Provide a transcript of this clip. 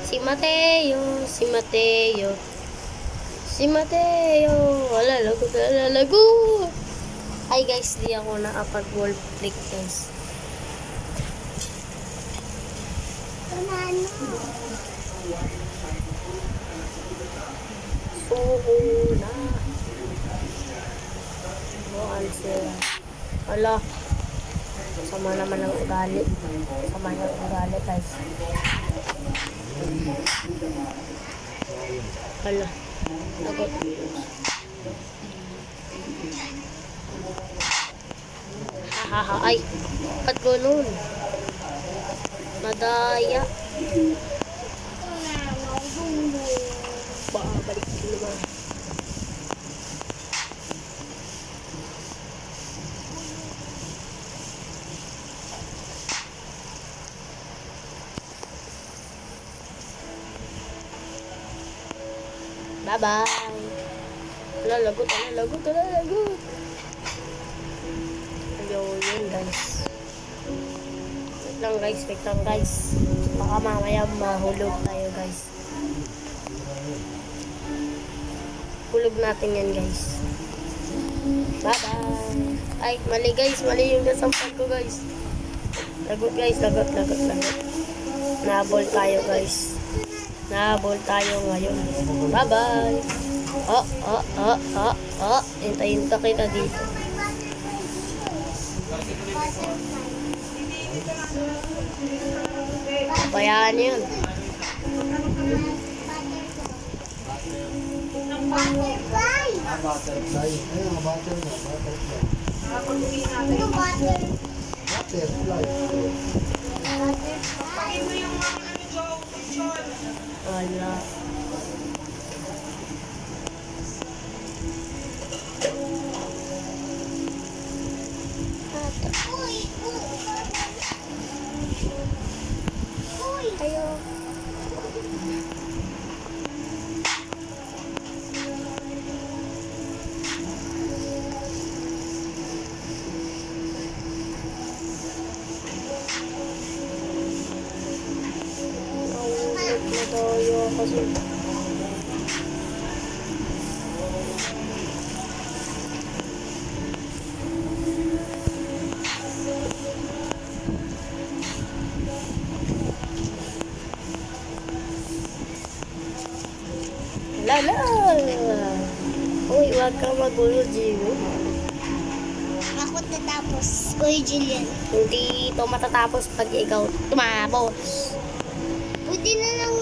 Si Mateo, si Mateo. Si Mateo. Wala, lagot, wala, lagot. Ay guys, di ako nakapag-wall flick guys. Suko na. Answer. Wala. Sama naman ang ugali. Sama ng ugali guys. Hala. Lagot. Hahaha. Ay. Ba't ganun? Madaya. Balik ko naman. Bye-bye. Wala, lagot. Ayun guys. Wait lang guys. Baka mamaya mahulog tayo guys. Hulog natin yan guys. Bye-bye. Ay, mali guys. Mali yung nasampan ko guys. Lagot guys. Lagot. Nahabol tayo guys. Nahabol tayo ngayon. Bye-bye. Hintayin kita dito. Bayaan yun. Butterfly. Butterfly. Ayun, butterfly. Ano butterfly? Wala. Ayo. Tayo kasi lala. Uy, wag kang magulo, Jimmy. Ako tatapos. Kuya Julian. Hindi ito matatapos pag ikaw tumabos. Pwede na lang